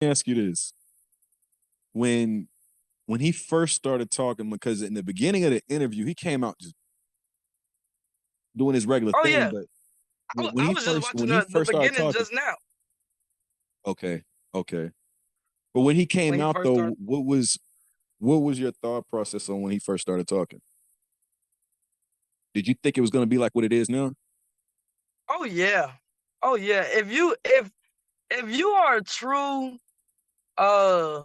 ask you this. When when he first started talking, because in the beginning of the interview, he came out just doing his regular Oh thing, yeah, but when I he was just first watching when he the first started beginning talking, just now okay, okay. But when he when came he out first though, started. what was your thought process on when he first started talking? Did you think it was going to be like what it is now? Oh yeah, oh yeah. If you are a true uh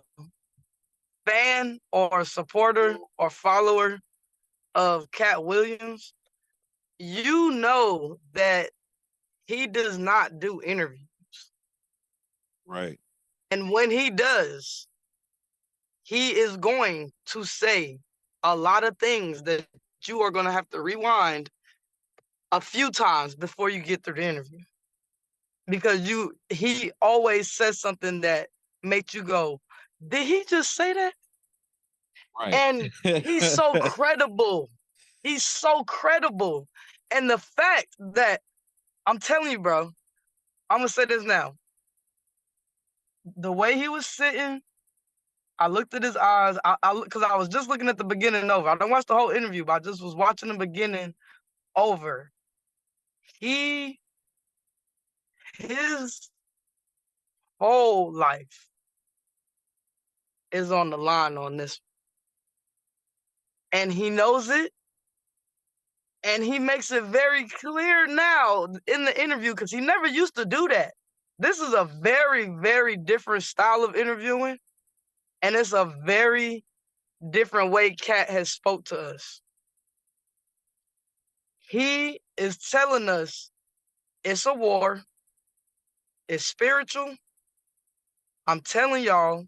fan or supporter or follower of Cat Williams, you know that he does not do interviews. Right. And when he does, he is going to say a lot of things that you are going to have to rewind a few times before you get through the interview. Because he always says something that makes you go, did he just say that? Right. And he's so credible. He's so credible. And the fact that I'm telling you, bro, I'm gonna say this now. The way he was sitting, I looked at his eyes. Because I was just looking at the beginning over. I don't watch the whole interview, but I just was watching the beginning over. He his whole life is on the line on this, and he knows it. And he makes it very clear now in the interview because he never used to do that. This is a very, very different style of interviewing, and it's a very different way Katt has spoke to us. He is telling us it's a war, it's spiritual. I'm telling y'all,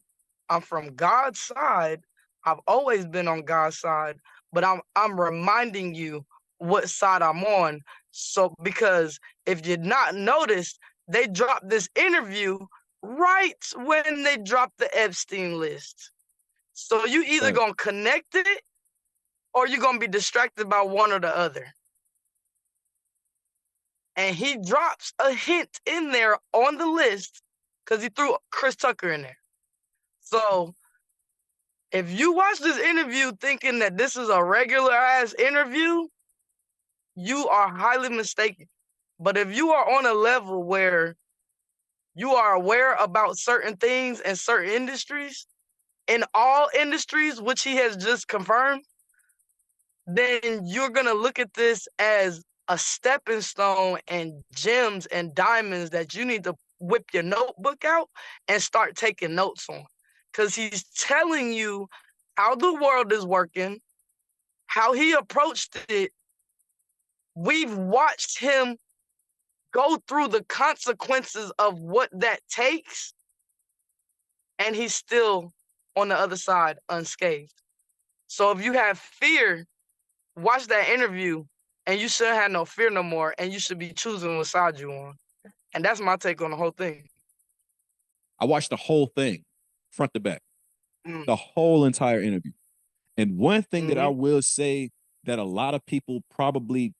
I'm from God's side. I've always been on God's side, but I'm reminding you what side I'm on. So because if you not noticed, they dropped this interview right when they dropped the Epstein list. So you either Right. gonna connect it or you're gonna be distracted by one or the other. And he drops a hint in there on the list because he threw Chris Tucker in there. So if you watch this interview thinking that this is a regular ass interview, you are highly mistaken. But if you are on a level where you are aware about certain things in certain industries, in all industries, which he has just confirmed, then you're going to look at this as a stepping stone and gems and diamonds that you need to whip your notebook out and start taking notes on. Because he's telling you how the world is working, how he approached it. We've watched him go through the consequences of what that takes, and he's still on the other side unscathed. So if you have fear, watch that interview, and you shouldn't have no fear no more, and you should be choosing what side you on. And that's my take on the whole thing. I watched the whole thing, front to back, Mm. the whole entire interview. And one thing that I Mm-hmm. will say that a lot of people probably,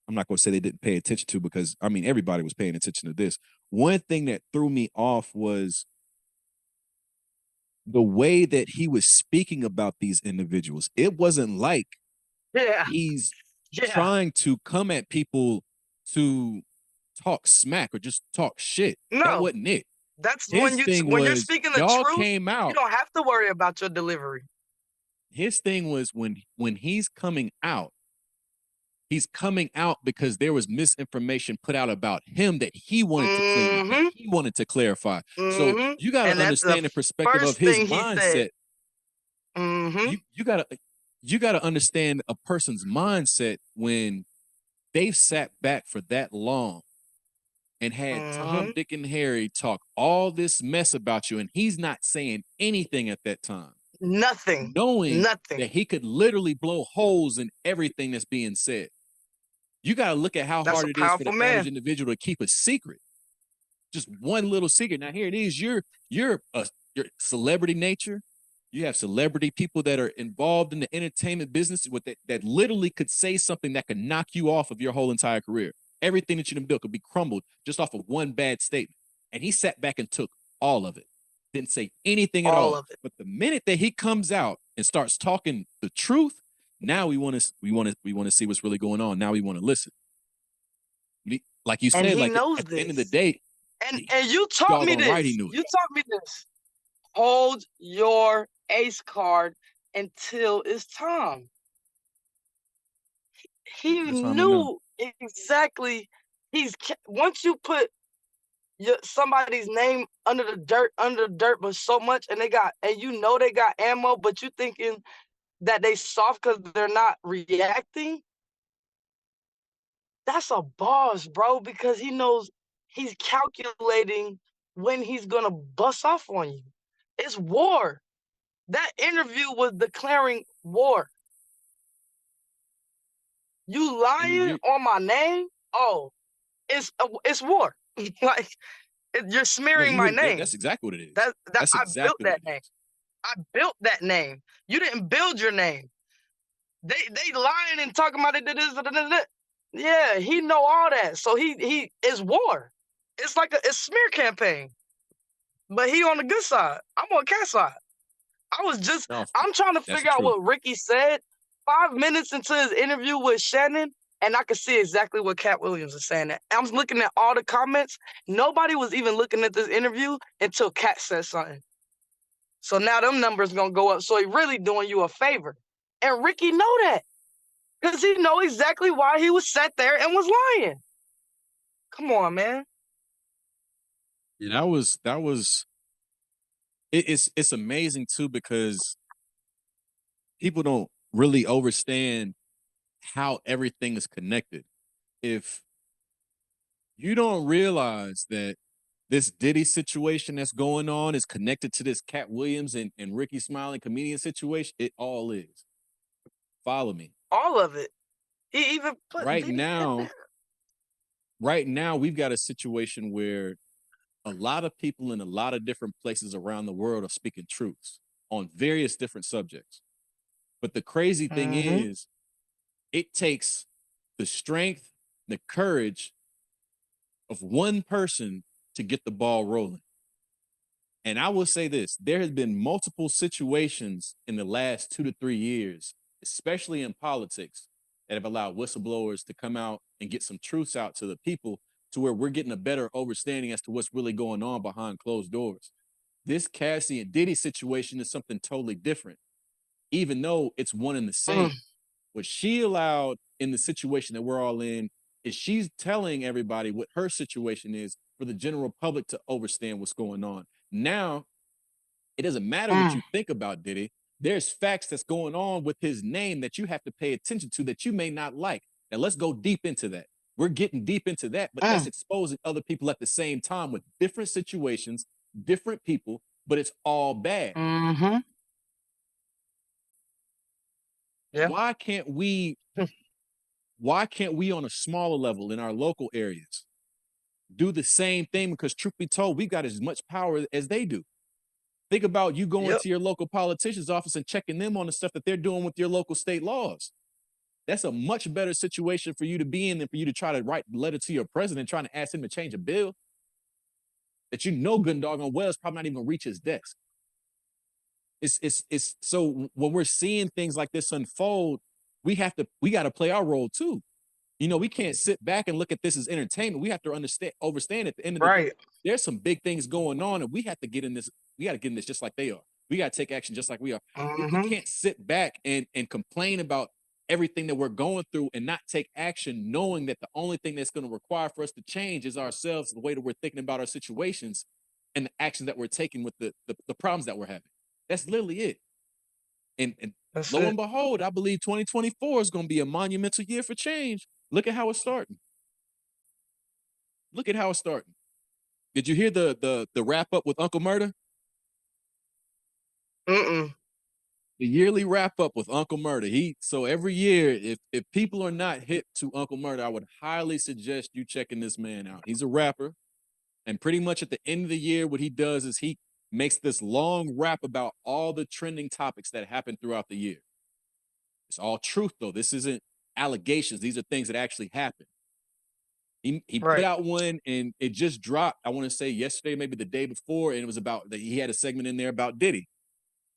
I'm not going to say they didn't pay attention to because I mean everybody was paying attention to this. One thing that threw me off was the way that he was speaking about these individuals. It wasn't like Yeah, he's yeah. trying to come at people to talk smack or just talk shit. That No, wasn't it. that's His thing when you're was speaking the y'all truth, came you out. don't have to worry about your delivery. His thing was when he's coming out because there was misinformation put out about him that he wanted to clean up, that Mm-hmm. he wanted to clarify. So Mm-hmm. you got to And that's the understand the perspective of first his thing he said. mindset. Mm-hmm. You got to understand a person's mindset when they've sat back for that long and had Tom, Mm-hmm. Dick, and Harry talk all this mess about you, and he's not saying anything at that time, Nothing. knowing Nothing. that he could literally blow holes in everything that's being said. You got to look at how That's hard a it is for powerful the average man. individual to keep a secret, just one little secret. Now here it is. You're celebrity nature. You have celebrity people that are involved in the entertainment business with that literally could say something that could knock you off of your whole entire career. Everything that you done built could be crumbled just off of one bad statement. And he sat back and took all of it. Didn't say anything at All all. of it. But the minute that he comes out and starts talking the truth, now we want to see what's really going on. Now we want to listen. Like you And said, he like knows at the end of the this. day, And you taught me doggone right he this. knew it. You taught me this. Hold your ace card until it's time. He That's how I'm gonna know. knew exactly. Once you put somebody's name under the dirt, but so much, and you know they got ammo, but you thinking that they soft because they're not reacting. That's a boss, bro, because he knows he's calculating when he's gonna bust off on you. It's war. That interview was declaring war. You And lying you on my name? Oh, it's war. Like you're no, smearing you my hit that, name. that's exactly what it is. That That's I built exactly what that it name. is. I built that name. You didn't build your name. They lying and talking about it. Yeah, he know all that. So he is war. It's like a smear campaign. But he on the good side. I'm on Katt's side. No, I'm trying to that's the figure out truth. what Ricky said 5 minutes into his interview with Shannon, and I could see exactly what Katt Williams is saying. I was looking at all the comments. Nobody was even looking at this interview until Katt said something. So now them numbers gonna go up. So he really doing you a favor. And Ricky know that. Because he know exactly why he was sat there and was lying. Come on, man. Yeah, that was it's amazing too because people don't really understand how everything is connected. If you don't realize that this Diddy situation that's going on is connected to this Katt Williams and Ricky Smiley comedian situation, it all is. Follow me. All of it. He even put Right Diddy in now, there. right now, we've got a situation where a lot of people in a lot of different places around the world are speaking truths on various different subjects. But the crazy thing Mm-hmm. is, it takes the strength, the courage of one person to get the ball rolling. And I will say this, there has been multiple situations in the last 2 to 3 years, especially in politics, that have allowed whistleblowers to come out and get some truths out to the people to where we're getting a better understanding as to what's really going on behind closed doors. This Cassie and Diddy situation is something totally different, even though it's one and the Mm, same. What she allowed in the situation that we're all in is she's telling everybody what her situation is for the general public to understand what's going on. Now, it doesn't matter what mm, you think about Diddy. There's facts that's going on with his name that you have to pay attention to that you may not like. Now, let's go deep into that. We're getting deep into that, but that's mm, exposing other people at the same time with different situations, different people, but it's all bad. mm-hmm. Yeah. Why can't we why can't we on a smaller level in our local areas do the same thing? Because truth be told, we've got as much power as they do. Think about you going Yep. to your local politician's office and checking them on the stuff that they're doing with your local state laws. That's a much better situation for you to be in than for you to try to write a letter to your president trying to ask him to change a bill that you know good and doggone well is probably not even gonna reach his desk. It's so when we're seeing things like this unfold, we got to play our role too. You know, we can't sit back and look at this as entertainment. We have to understand at the end of the day, Right. there's some big things going on, and we have to get in this. We got to get in this just like they are. We got to take action just like we are. We Mm-hmm. can't sit back and complain about everything that we're going through and not take action, knowing that the only thing that's going to require for us to change is ourselves, the way that we're thinking about our situations, and the actions that we're taking with the problems that we're having. That's literally it. And That's lo it. and behold, I believe 2024 is going to be a monumental year for change. Look at how it's starting. Look at how it's starting. Did you hear the wrap up with Uncle Murder? Mm-mm. The yearly wrap up with Uncle Murder. So every year, if people are not hip to Uncle Murder, I would highly suggest you checking this man out. He's a rapper, and pretty much at the end of the year, what he does is he makes this long rap about all the trending topics that happen throughout the year. It's all truth though. This isn't allegations. These are things that actually happen. He put Right. out one and it just dropped. I want to say yesterday, maybe the day before, and it was about that he had a segment in there about Diddy.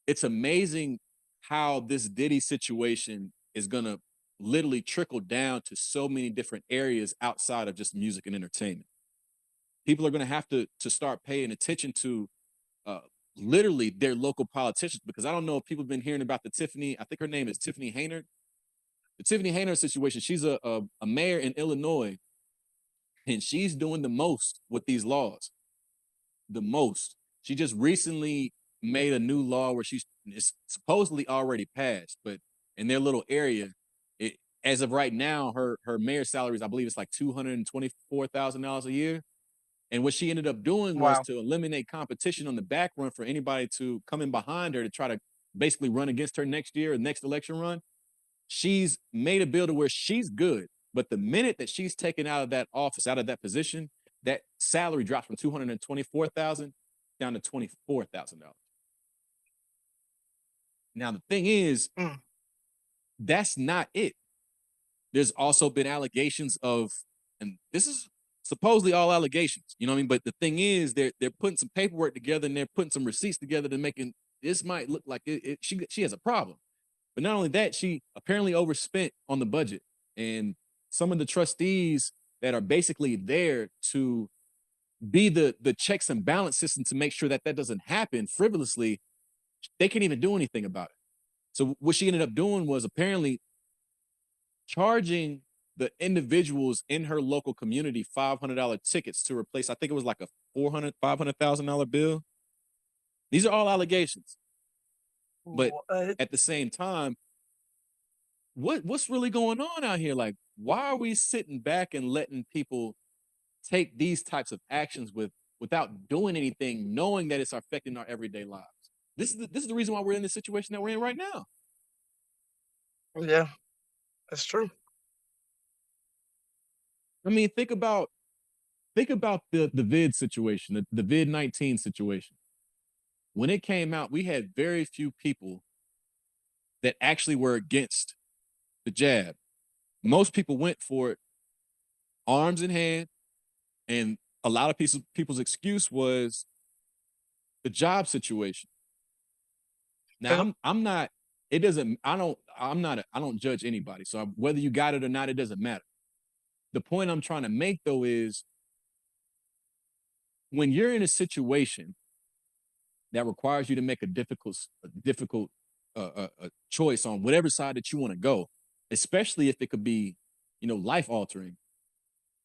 It's amazing how this Diddy situation is gonna literally trickle down to so many different areas outside of just music and entertainment. People are gonna have to start paying attention to uh, literally their local politicians, because I don't know if people have been hearing about the Tiffany. I think her name is Tiffany Hayner. The Tiffany Hayner situation. She's a mayor in Illinois, and she's doing the most with these laws. The most. She just recently made a new law where it's supposedly already passed, but in their little area, it as of right now, her mayor's salaries, I believe it's like $224,000 a year. And what she ended up doing was Wow. to eliminate competition on the back run for anybody to come in behind her to try to basically run against her next year or next election run. She's made a bill to where she's good. But the minute that she's taken out of that office, out of that position, that salary drops from 224,000 down to $24,000. Now the thing is, Mm. that's not it. There's also been allegations of, and this is supposedly all allegations, you know what I mean? But the thing is, they're putting some paperwork together and they're putting some receipts together to making this might look like she has a problem. But not only that, she apparently overspent on the budget, and some of the trustees that are basically there to be the checks and balance system to make sure that that doesn't happen frivolously, they can't even do anything about it. So what she ended up doing was apparently charging the individuals in her local community $500 tickets to replace, I think it was like a $500,000 bill. These are all allegations. But What? at the same time, what's really going on out here? Like, why are we sitting back and letting people take these types of actions without doing anything, knowing that it's affecting our everyday lives? This is the reason why we're in the situation that we're in right now. Yeah, that's true. I mean, think about the vid situation, the vid-19 situation. When it came out, we had very few people that actually were against the jab. Most people went for it arms in hand, and a lot of people's excuse was the job situation. Now Yep. I'm not. It doesn't. I don't. I'm not. I don't judge anybody. So whether you got it or not, it doesn't matter. The point I'm trying to make though is when you're in a situation that requires you to make a difficult choice on whatever side that you want to go, especially if it could be, life altering.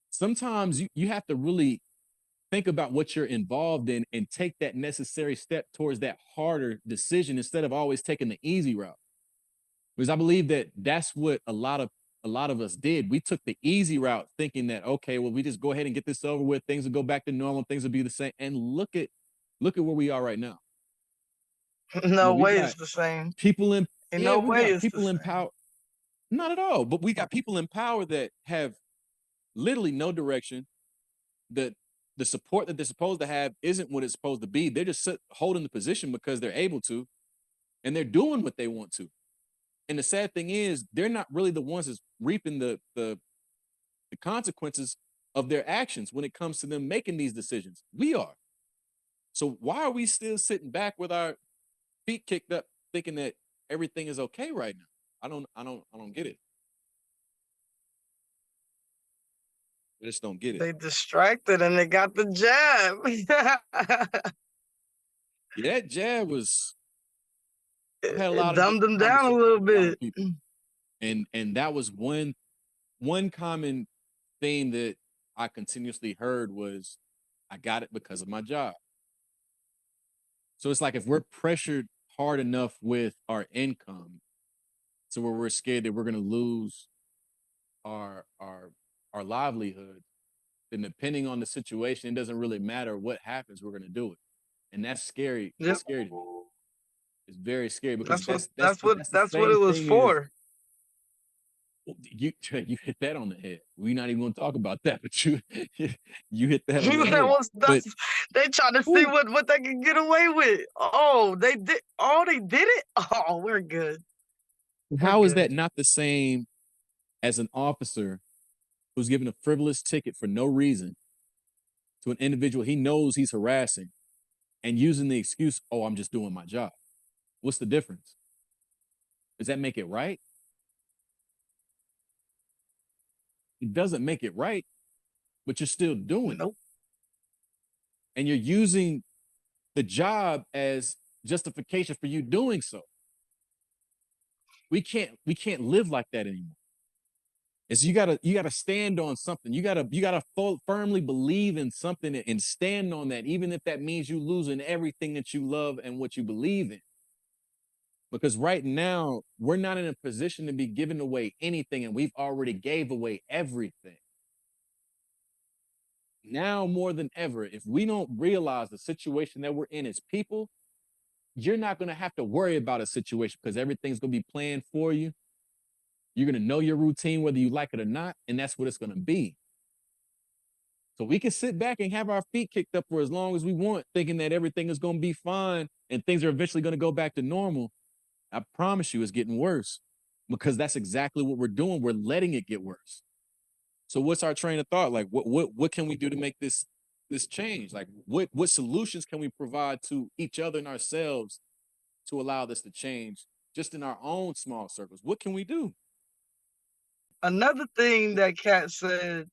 Sometimes you have to really think about what you're involved in and take that necessary step towards that harder decision instead of always taking the easy route. Because I believe that that's what a lot of us did. We took the easy route thinking that, okay, well, we just go ahead and get this over with, things will go back to normal, things will be the same. And look at where we are right now. No We've way got it's the same. people in Ain't yeah, no we've way got it's the people in same. power. Not at all, but we got people in power that have literally no direction. The support that they're supposed to have isn't what it's supposed to be. They're just holding the position because they're able to, and they're doing what they want to. And the sad thing is, they're not really the ones that's reaping the consequences of their actions when it comes to them making these decisions. We are. So why are we still sitting back with our feet kicked up, thinking that everything is okay right now? I don't get it. I just don't get it. They distracted and they got the jab. Yeah, that jab was. I've had a It lot of dumbed different them down a conversations little with a lot of bit. people, and that was one common theme that I continuously heard was, "I got it because of my job." So it's like if we're pressured hard enough with our income, so where we're scared that we're going to lose our livelihood, then depending on the situation, it doesn't really matter what happens. We're going to do it, and that's scary. Yep. That's scary to me. It's very scary because That's what that's that's that's the, what that's the that's what same it was thing as for. you you hit that on the head. We're not even going to talk about that, but you hit that on the That head. was But that's they trying to see who, what they can get away with. Oh, they did. Oh, they did it. Oh, we're good. We're how is good. that not the same as an officer who's giving a frivolous ticket for no reason to an individual he knows he's harassing and using the excuse, oh, I'm just doing my job. What's the difference? Does that make it right? It doesn't make it right, but you're still doing it. Nope. And you're using the job as justification for you doing so. We can't live like that anymore. It's you gotta stand on something. You gotta firmly believe in something and stand on that, even if that means you losing everything that you love and what you believe in. Because right now we're not in a position to be giving away anything, and we've already gave away everything. Now more than ever, if we don't realize the situation that we're in as people, you're not going to have to worry about a situation because everything's going to be planned for you. You're going to know your routine, whether you like it or not, and that's what it's going to be. So we can sit back and have our feet kicked up for as long as we want, thinking that everything is going to be fine and things are eventually going to go back to normal. I promise you it's getting worse because that's exactly what we're doing. We're letting it get worse. So what's our train of thought? Like what can we do to make this change? Like what solutions can we provide to each other and ourselves to allow this to change just in our own small circles? What can we do? Another thing that Katt said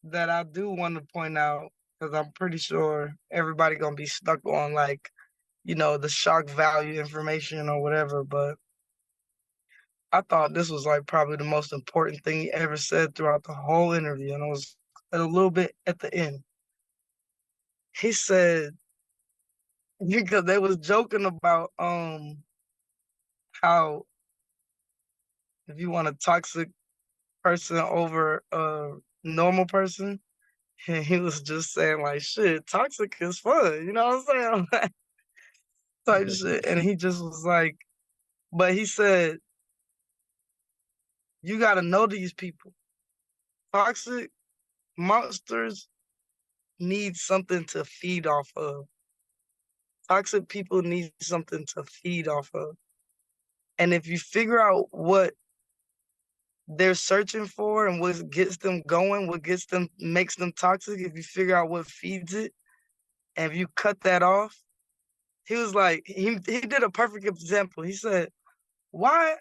that I do want to point out, because I'm pretty sure everybody gonna be stuck on like, the shock value information or whatever, but I thought this was like probably the most important thing he ever said throughout the whole interview, and it was a little bit at the end. He said because they was joking about how if you want a toxic person over a normal person, and he was just saying like shit, toxic is fun, you know what I'm saying? Type shit. And he just was like, but he said, you gotta know these people. Toxic monsters need something to feed off of. Toxic people need something to feed off of. And if you figure out what they're searching for and what gets them going, makes them toxic, if you figure out what feeds it, and if you cut that off, he was like, he did a perfect example. He said, why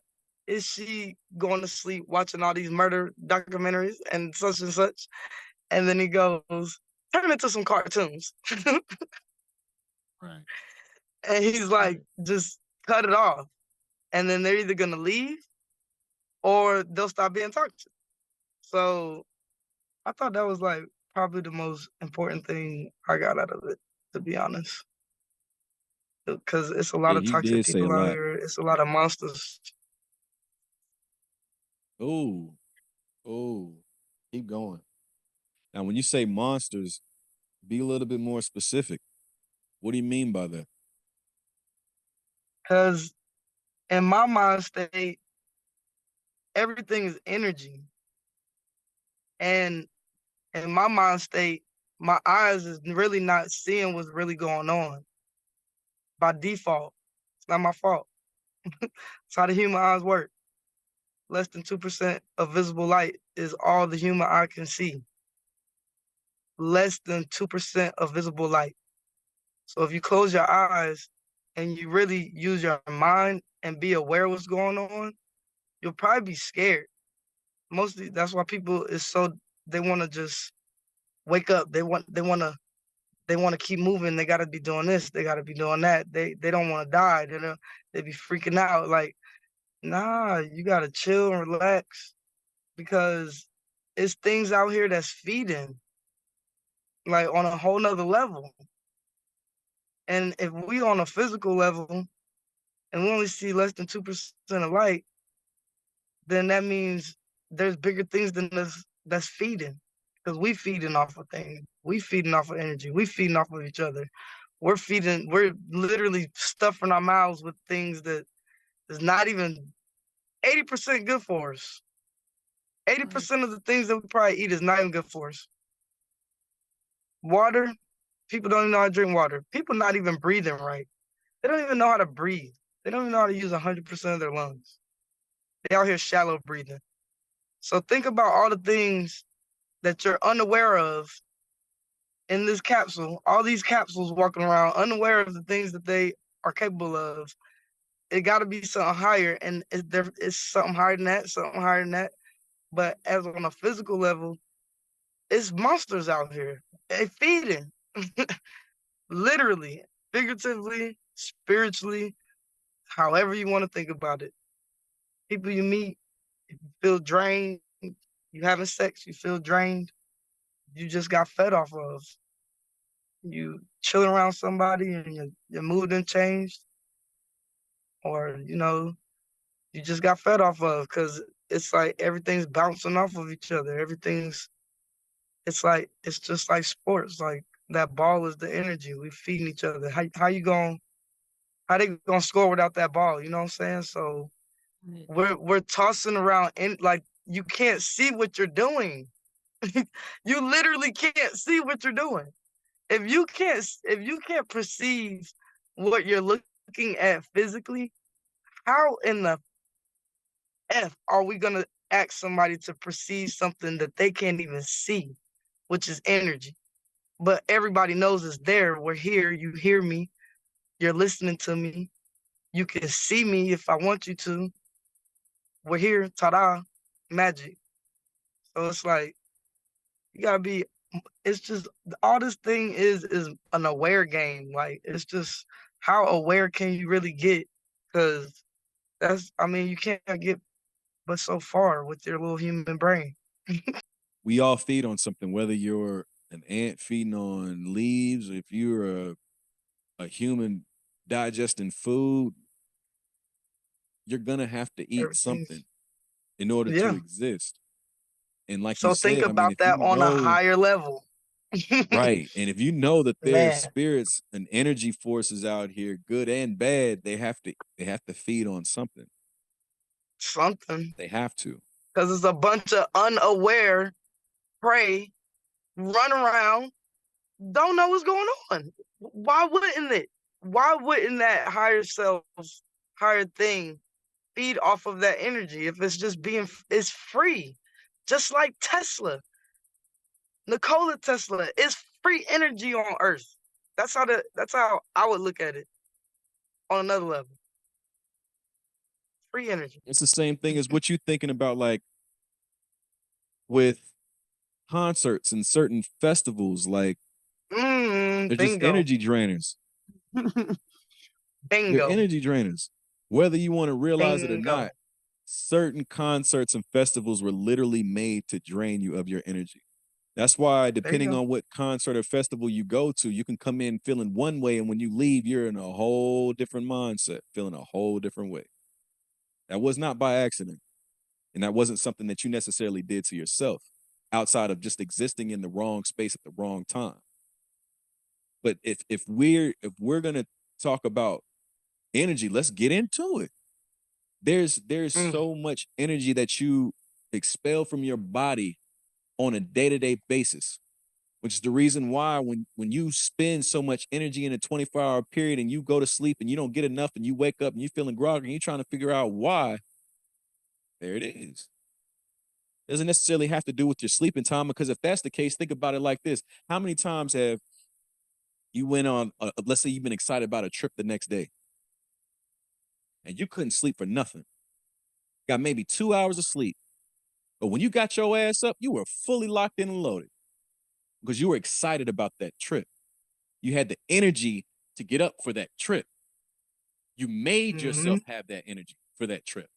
is she going to sleep watching all these murder documentaries and such and such? And then he goes, turn into some cartoons. Right. And he's like, just cut it off. And then they're either going to leave or they'll stop being toxic. So I thought that was like probably the most important thing I got out of it, to be honest. Because it's a lot Yeah, of you toxic did say a people out lot. here. It's a lot of monsters. Oh, oh, keep going. Now, when you say monsters, be a little bit more specific. What do you mean by that? Because in my mind state, everything is energy. And in my mind state, my eyes is really not seeing what's really going on by default. It's not my fault. It's how the human eyes work. Less than 2% of visible light is all the human eye can see. Less than 2% of visible light. So if you close your eyes and you really use your mind and be aware of what's going on, you'll probably be scared. Mostly that's why people is so they want to just wake up. They want to keep moving. They got to be doing this. They got to be doing that. They don't want to die. They be freaking out. Like, nah, you got to chill and relax because it's things out here that's feeding like on a whole nother level. And if we on a physical level and we only see less than 2% of light, then that means there's bigger things than this that's feeding. Because we feeding off of things. We feeding off of energy. We feeding off of each other. We're literally stuffing our mouths with things that is not even 80% good for us. 80% of the things that we probably eat is not even good for us. Water, people don't even know how to drink water. People not even breathing right. They don't even know how to breathe. They don't even know how to use 100% of their lungs. They out here shallow breathing. So think about all the things that you're unaware of in this capsule. All these capsules walking around unaware of the things that they are capable of. It got to be something higher, and there is something higher than that, something higher than that. But as on a physical level, it's monsters out here. They feeding, literally, figuratively, spiritually, however you want to think about it. People you meet, if you feel drained, you having sex, you feel drained, you just got fed off of. You chilling around somebody and your mood didn't change, or you just got fed off of, because it's like everything's bouncing off of each other. It's just like sports. Like that ball is the energy. We feeding each other. How they gonna score without that ball? You know what I'm saying? So we're tossing around, and like you can't see what you're doing. You literally can't see what you're doing. If you can't perceive what you're looking at physically, how in the F are we gonna ask somebody to perceive something that they can't even see, which is energy? But everybody knows it's there. We're here. You hear me. You're listening to me. You can see me if I want you to. We're here. Ta-da. Magic. So it's like you gotta be. It's just all this thing is an aware game. Like it's just how aware can you really get? Because you can't get but so far with your little human brain. We all feed on something, whether you're an ant feeding on leaves, or if you're a human digesting food, you're gonna have to eat something Everything's in order to yeah. exist. And like you So think said, I mean, about if you that on a know, higher level. right, and if you know that there's Man, spirits and energy forces out here, good and bad, they have to feed on something. something. They have to. Because it's a bunch of unaware prey run around, don't know what's going on. Why wouldn't it? Why wouldn't that higher self, higher thing feed off of that energy if it's free? Just like Tesla, Nikola Tesla is free energy on Earth. That's how I would look at it on another level. Free energy. It's the same thing as what you thinking about, like with concerts and certain festivals, like they're just Bingo. energy drainers. They're Bingo. energy drainers. Whether you want to realize it or Bingo. not, certain concerts and festivals were literally made to drain you of your energy. That's why, There you depending go. on what concert or festival you go to, you can come in feeling one way, and when you leave, you're in a whole different mindset, feeling a whole different way. That was not by accident. And that wasn't something that you necessarily did to yourself outside of just existing in the wrong space at the wrong time. But if we're gonna talk about energy, let's get into it. There's Mm, so much energy that you expel from your body on a day-to-day basis, which is the reason why when you spend so much energy in a 24-hour period and you go to sleep and you don't get enough and you wake up and you're feeling groggy and you're trying to figure out why, there it is. Doesn't necessarily have to do with your sleeping time, because if that's the case, think about it like this. How many times have you went on, let's say you've been excited about a trip the next day and you couldn't sleep for nothing, got maybe 2 hours of sleep, but when you got your ass up, you were fully locked in and loaded because you were excited about that trip. You had the energy to get up for that trip. You made mm-hmm. yourself have that energy for that trip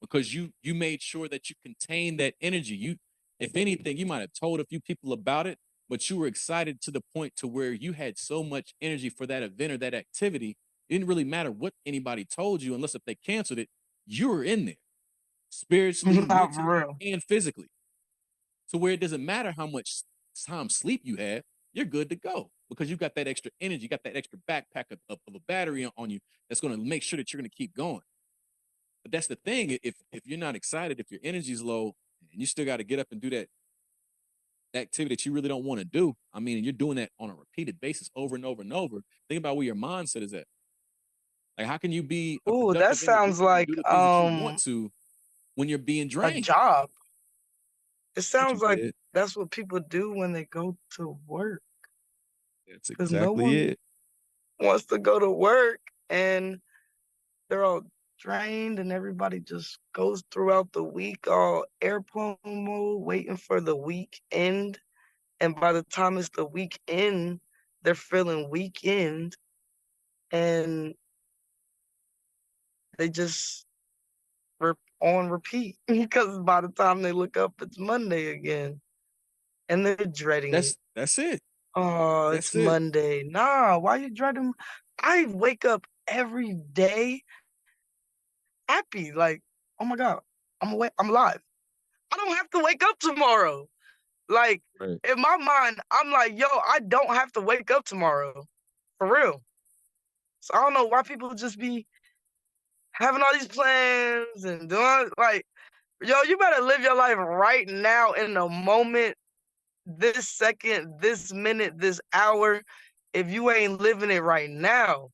because you made sure that you contained that energy. You, if anything, you might have told a few people about it, but you were excited to the point to where you had so much energy for that event or that activity. It didn't really matter what anybody told you, unless if they canceled it, you were in there spiritually, Not for mentally, real. and physically. To where it doesn't matter how much time sleep you have, you're good to go because you got that extra energy, you got that extra backpack of a battery on you that's going to make sure that you're going to keep going. But that's the thing. If you're not excited, if your energy's low, and you still got to get up and do that activity that you really don't want to do, I mean, and you're doing that on a repeated basis over and over and over, think about where your mindset is at. Like, how can you be a Ooh, that productive sounds individual and like do the things that you want to when you're being a drained? job. It But you sounds like did. that's what people do when they go to work, That's because no exactly one it. wants to go to work and they're all drained and everybody just goes throughout the week all airplane mode, waiting for the weekend. And by the time it's the weekend, they're feeling weekend and they just on repeat because by the time they look up, it's Monday again and they're dreading it. That's it. Oh, it's That's it. Monday. Nah, why you dreading? I wake up every day happy, like, oh my God, I'm awake, I'm alive. I don't have to wake up tomorrow. Like, Right. in my mind, I'm like, yo, I don't have to wake up tomorrow. For real. So I don't know why people just be having all these plans and doing like, yo, you better live your life right now in the moment, this second, this minute, this hour, if you ain't living it right now,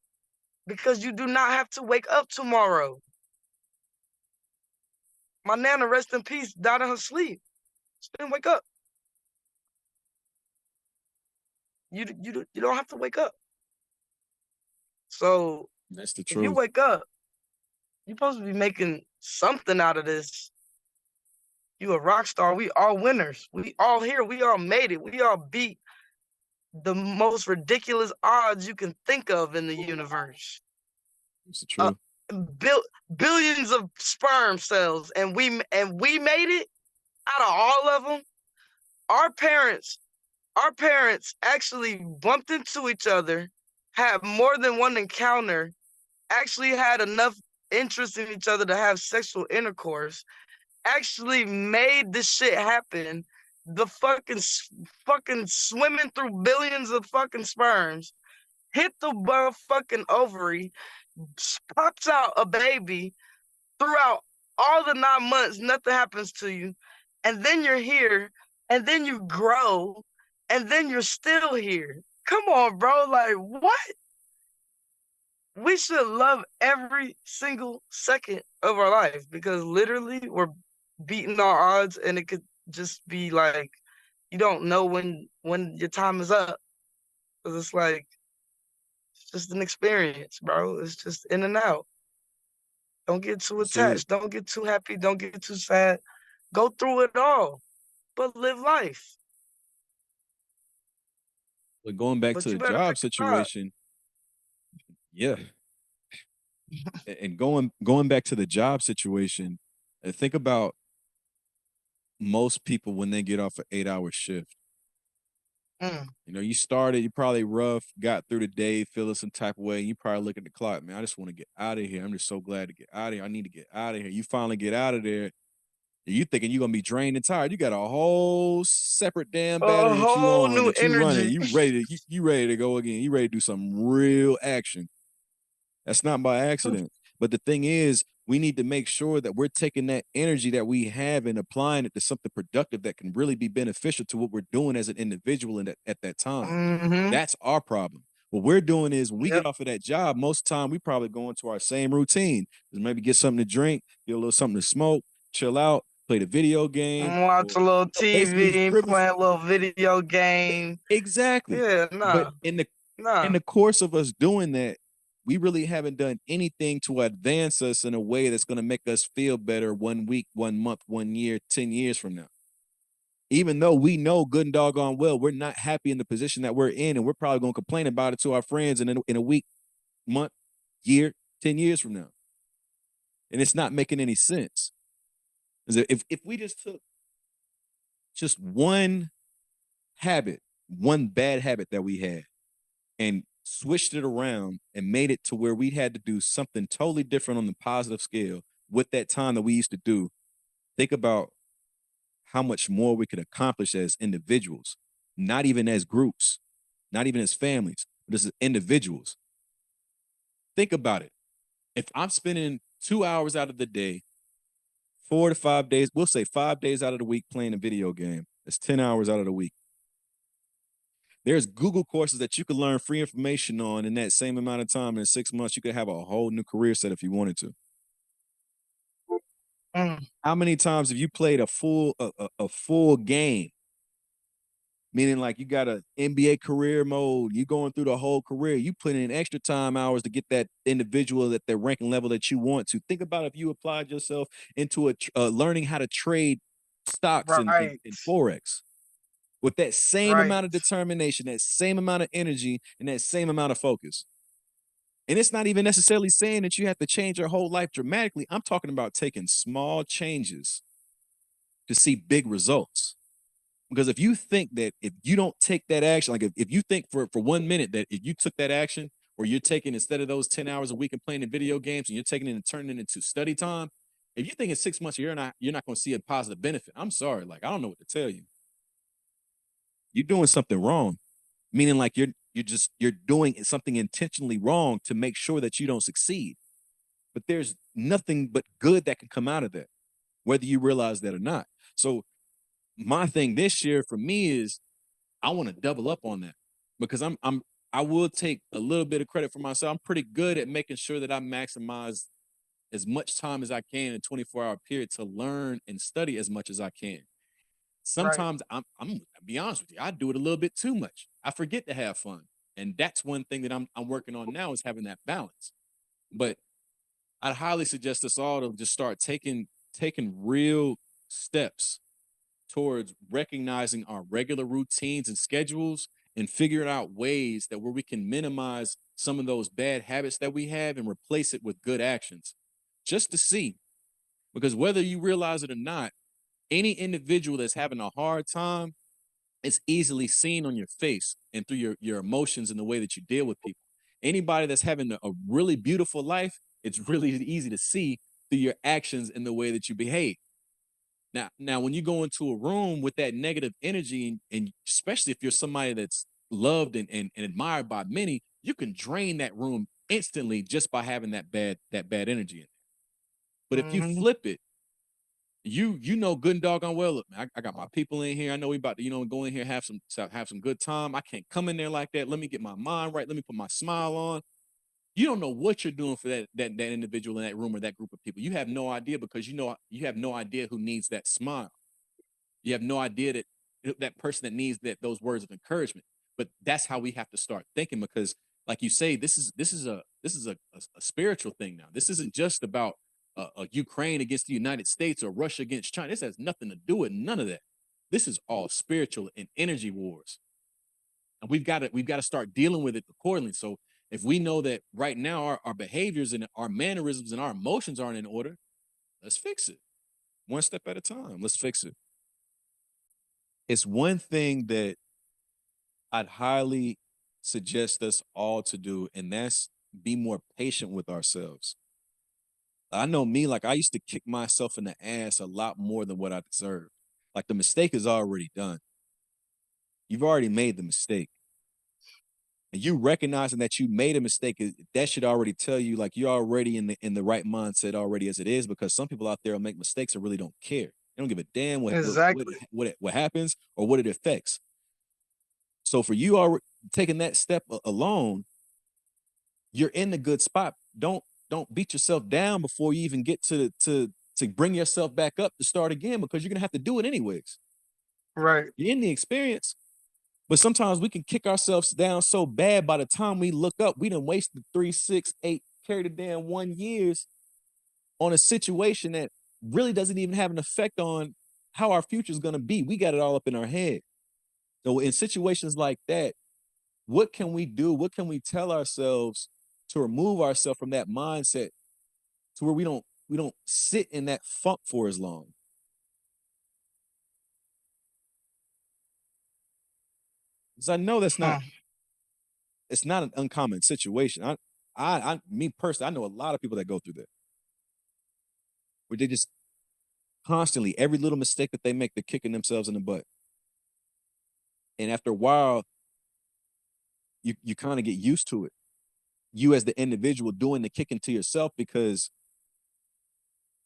because you do not have to wake up tomorrow. My nana, rest in peace, died in her sleep. She didn't wake up. You don't have to wake up. So That's the if you truth. wake up, you're supposed to be making something out of this. You a rock star. We all winners. We all here. We all made it. We all beat the most ridiculous odds you can think of in the universe. It's the Uh, truth. bil- billions of sperm cells, and we made it out of all of them. Our parents, our parents actually bumped into each other, had more than one encounter, actually had enough interest in each other to have sexual intercourse, actually made this shit happen. The fucking swimming through billions of fucking sperms, hit the motherfucking ovary, pops out a baby. Throughout all the 9 months, nothing happens to you, and then you're here, and then you grow, and then you're still here. Come on, bro. Like what? We should love every single second of our life because literally we're beating our odds, and it could just be like you don't know when your time is up. Cause it's like it's just an experience, bro. It's just in and out. Don't get too That's it. attached. Don't get too happy. Don't get too sad. Go through it all, but live life. But going back to But the you better pick job a job. situation, yeah. And going back to the job situation, think about most people when they get off an 8 hour shift. Mm. You know, you started, you probably rough, got through the day, feeling some type of way. And you probably look at the clock, man. I just want to get out of here. I'm just so glad to get out of here. I need to get out of here. You finally get out of there. And you thinking you're gonna be drained and tired. You got a whole separate damn A battery that you whole on new that you running. energy. You ready to go again. You ready to do some real action. That's not by accident. But the thing is, we need to make sure that we're taking that energy that we have and applying it to something productive that can really be beneficial to what we're doing as an individual at that time. Mm-hmm. That's our problem. What we're doing is when we get Yep. off of that job, most of the time we probably go into our same routine. Just maybe get something to drink, get a little something to smoke, chill out, play the video game, Watch or a little basically just TV, dribble. play a little video game. Exactly. Yeah, But nah, in nah. the course of us doing that, we really haven't done anything to advance us in a way that's going to make us feel better 1 week, 1 month, 1 year, 10 years from now. Even though we know good and doggone well we're not happy in the position that we're in, and we're probably going to complain about it to our friends in a week, month, year, 10 years from now. And it's not making any sense. If we just took just one habit, one bad habit that we had, and switched it around and made it to where we had to do something totally different on the positive scale with that time that we used to do, think about how much more we could accomplish as individuals, not even as groups, not even as families, but as individuals. Think about it. If I'm spending 2 hours out of the day, 4 to 5 days, we'll say 5 days out of the week playing a video game, that's 10 hours out of the week. There's Google courses that you can learn free information on in that same amount of time. In 6 months, you could have a whole new career set if you wanted to. Mm, How many times have you played a full game? Meaning like you got a NBA career mode, you going through the whole career, you put in extra time hours to get that individual at the ranking level that you want to. Think about if you applied yourself into learning how to trade stocks right, and forex with that same right. amount of determination, that same amount of energy, and that same amount of focus. And it's not even necessarily saying that you have to change your whole life dramatically. I'm talking about taking small changes to see big results. Because if you think that if you don't take that action, like if you think for 1 minute that if you took that action, or you're taking instead of those 10 hours a week and playing in video games and you're taking it and turning it into study time, if you think in 6 months you're not going to see a positive benefit, I'm sorry. Like I don't know what to tell you. You're doing something wrong. Meaning like you're doing something intentionally wrong to make sure that you don't succeed. But there's nothing but good that can come out of that, whether you realize that or not. So my thing this year for me is I want to double up on that because I will take a little bit of credit for myself. I'm pretty good at making sure that I maximize as much time as I can in a 24-hour period to learn and study as much as I can. Right. Sometimes I'm gonna be honest with you, I do it a little bit too much. I forget to have fun. And that's one thing that I'm working on now is having that balance. But I'd highly suggest us all to just start taking real steps towards recognizing our regular routines and schedules and figuring out ways that where we can minimize some of those bad habits that we have and replace it with good actions just to see, because whether you realize it or not, any individual that's having a hard time, it's easily seen on your face and through your emotions and the way that you deal with people. Anybody that's having a really beautiful life, it's really easy to see through your actions and the way that you behave. Now, when you go into a room with that negative energy, and especially if you're somebody that's loved and admired by many, you can drain that room instantly just by having that bad energy in. But if you Hmm. flip it, you know good and doggone well, look, man, I got my people in here. I know we about to, go in here, have some good time. I can't come in there like that. Let me get my mind right. Let me put my smile on. You don't know what you're doing for that individual in that room or that group of people. You have no idea because you have no idea who needs that smile. You have no idea that person that needs those words of encouragement. But that's how we have to start thinking because, like you say, this is a spiritual thing now. This isn't just about Ukraine against the United States or Russia against China. This has nothing to do with none of that. This is all spiritual and energy wars, and we've got to start dealing with it accordingly. So if we know that right now our behaviors and our mannerisms and our emotions aren't in order, let's fix it one step at a time. Let's fix it. It's one thing that I'd highly suggest us all to do, and that's be more patient with ourselves. I know me, like I used to kick myself in the ass a lot more than what I deserved. Like the mistake is already done. You've already made the mistake. And you recognizing that you made a mistake, that should already tell you like you're already in the right mindset already as it is, because some people out there will make mistakes and really don't care. They don't give a damn Exactly. what happens or what it affects. So for you already taking that step alone, you're in the good spot. Don't beat yourself down before you even get to bring yourself back up to start again, because you're gonna have to do it anyways. Right. You're in the experience, but sometimes we can kick ourselves down so bad by the time we look up, we done wasted 3, 6, 8, carry the damn 1 years on a situation that really doesn't even have an effect on how our future is gonna be. We got it all up in our head. So in situations like that, what can we do? What can we tell ourselves to remove ourselves from that mindset to where we don't sit in that funk for as long? Because I know that's not Huh. it's not an uncommon situation. Me personally, I know a lot of people that go through that, where they just constantly every little mistake that they make, they're kicking themselves in the butt. And after a while, you kind of get used to it. You as the individual doing the kicking to yourself because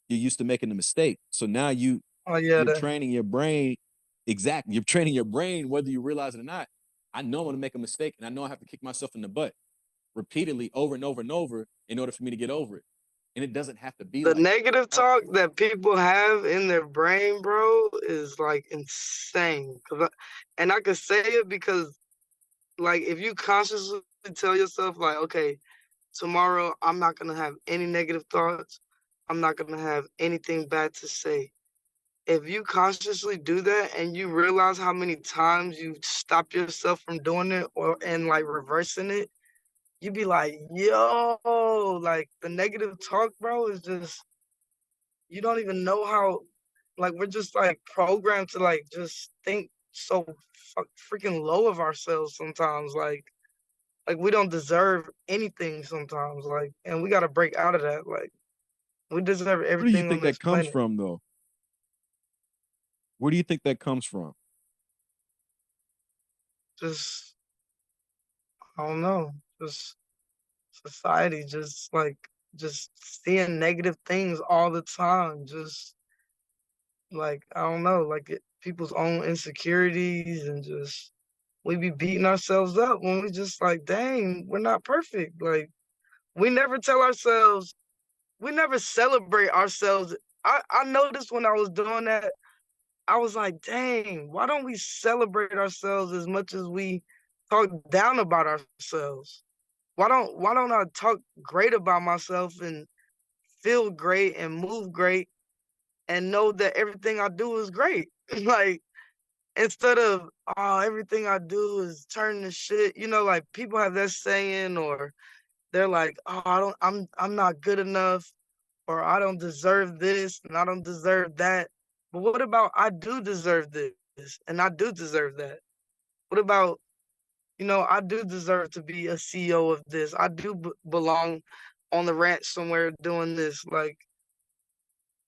you're used to making the mistake. So now Oh yeah. you're training your brain. Exactly. You're training your brain, whether you realize it or not. I know I'm going to make a mistake and I know I have to kick myself in the butt repeatedly over and over and over in order for me to get over it. And it doesn't have to be The like negative talk that people have in their brain, bro, is like insane. And I could say it because, like, if you consciously tell yourself, like, okay, tomorrow I'm not gonna have any negative thoughts, I'm not gonna have anything bad to say. If you consciously do that and you realize how many times you stop yourself from doing it or and like reversing it, you be like, yo, like the negative talk, bro, is just you don't even know how like we're just like programmed to like just think so freaking low of ourselves sometimes. Like we don't deserve anything sometimes. Like and we gotta break out of that. Like we deserve where do you everything on think this that comes planet. from though? Where do you think that comes from? Just I don't know. Just society just like just seeing negative things all the time. Just like I don't know, like people's own insecurities and just we be beating ourselves up when we just like, dang, we're not perfect. Like we never tell ourselves, we never celebrate ourselves. I noticed when I was doing that, I was like, dang, why don't we celebrate ourselves as much as we talk down about ourselves? Why don't I talk great about myself and feel great and move great and know that everything I do is great? Like instead of oh everything I do is turning to shit, like people have that saying or they're like, oh I'm not good enough or I don't deserve this and I don't deserve that. But what about I do deserve this and I do deserve that? What about I do deserve to be a CEO of this. I do belong on the ranch somewhere doing this. Like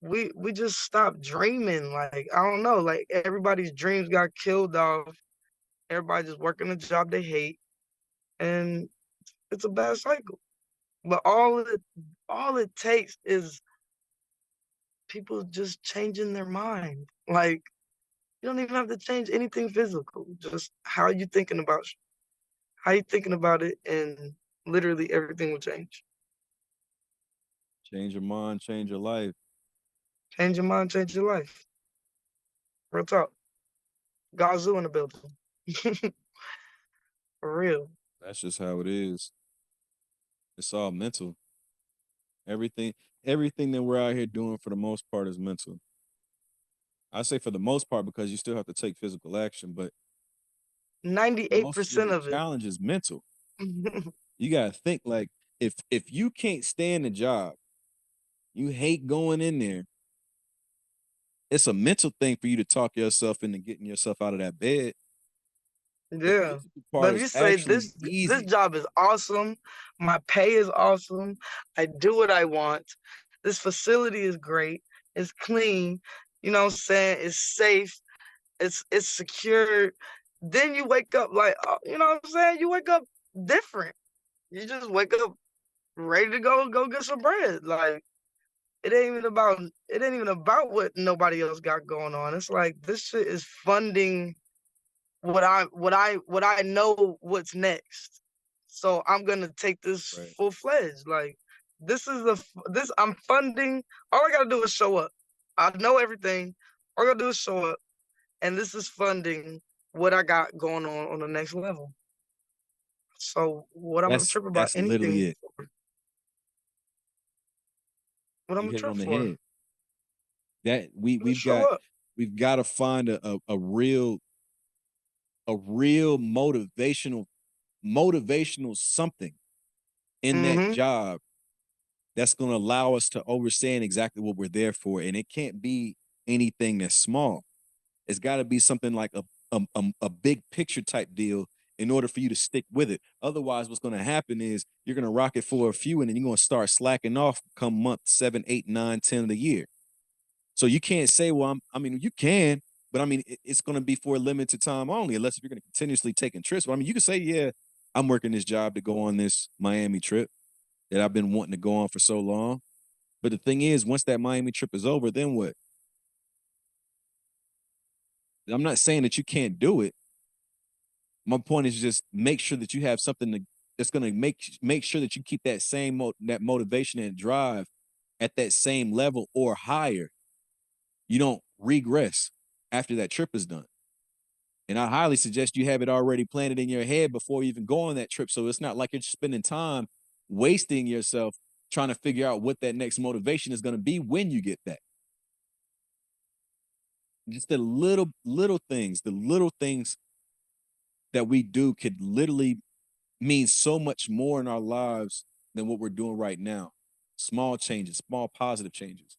we just stopped dreaming. Like I don't know. Like everybody's dreams got killed off. Everybody just working a job they hate, and it's a bad cycle. But all it takes is people just changing their mind. Like you don't even have to change anything physical. Just how you thinking about how you thinking about it, and literally everything will change. Change your mind, change your life. Change your mind, change your life. Real talk. Gazoo in the building. For real. That's just how it is. It's all mental. Everything, everything that we're out here doing for the most part is mental. I say for the most part because you still have to take physical action, but Ninety-eight most of percent the of it. challenge is mental. You gotta think like if you can't stand a job, you hate going in there, it's a mental thing for you to talk yourself into getting yourself out of that bed. The Yeah. physical But part if is you say actually this easy. job is awesome, my pay is awesome, I do what I want, this facility is great, it's clean, you know what I'm saying, it's safe, it's secure, then you wake up like you know what I'm saying? You wake up different. You just wake up ready to go get some bread. Like it ain't even about what nobody else got going on. It's like this shit is funding what I know what's next. So I'm gonna take this Right. full fledged. Like this I'm funding. All I gotta do is show up. I know everything. All I gotta do is show up, and this is funding what I got going on the next level. So what I'm gonna That's trip about that's literally anything it. for? What I'm You gonna hit it trip on the for? head. That we Just we've show got up. we've got to find a real motivational something in that Mm-hmm. job that's going to allow us to understand exactly what we're there for. And it can't be anything that's small. It's got to be something like a big picture type deal in order for you to stick with it. Otherwise, what's going to happen is you're going to rock it for a few and then you're going to start slacking off come month 7, 8, 9, 10 of the year. So you can't say, well, I mean, you can, but I mean, it's going to be for a limited time only, unless if you're going to continuously taking trips. But I mean, you can say, yeah, I'm working this job to go on this Miami trip that I've been wanting to go on for so long. But the thing is, once that Miami trip is over, then what? I'm not saying that you can't do it. My point is just make sure that you have something that's going to make sure that you keep that same that motivation and drive at that same level or higher, you don't regress after that trip is done. And I highly suggest you have it already planted in your head before you even go on that trip. So it's not like you're spending time wasting yourself trying to figure out what that next motivation is going to be when you get that. Just the little things, the little things that we do could literally mean so much more in our lives than what we're doing right now. Small changes, small positive changes.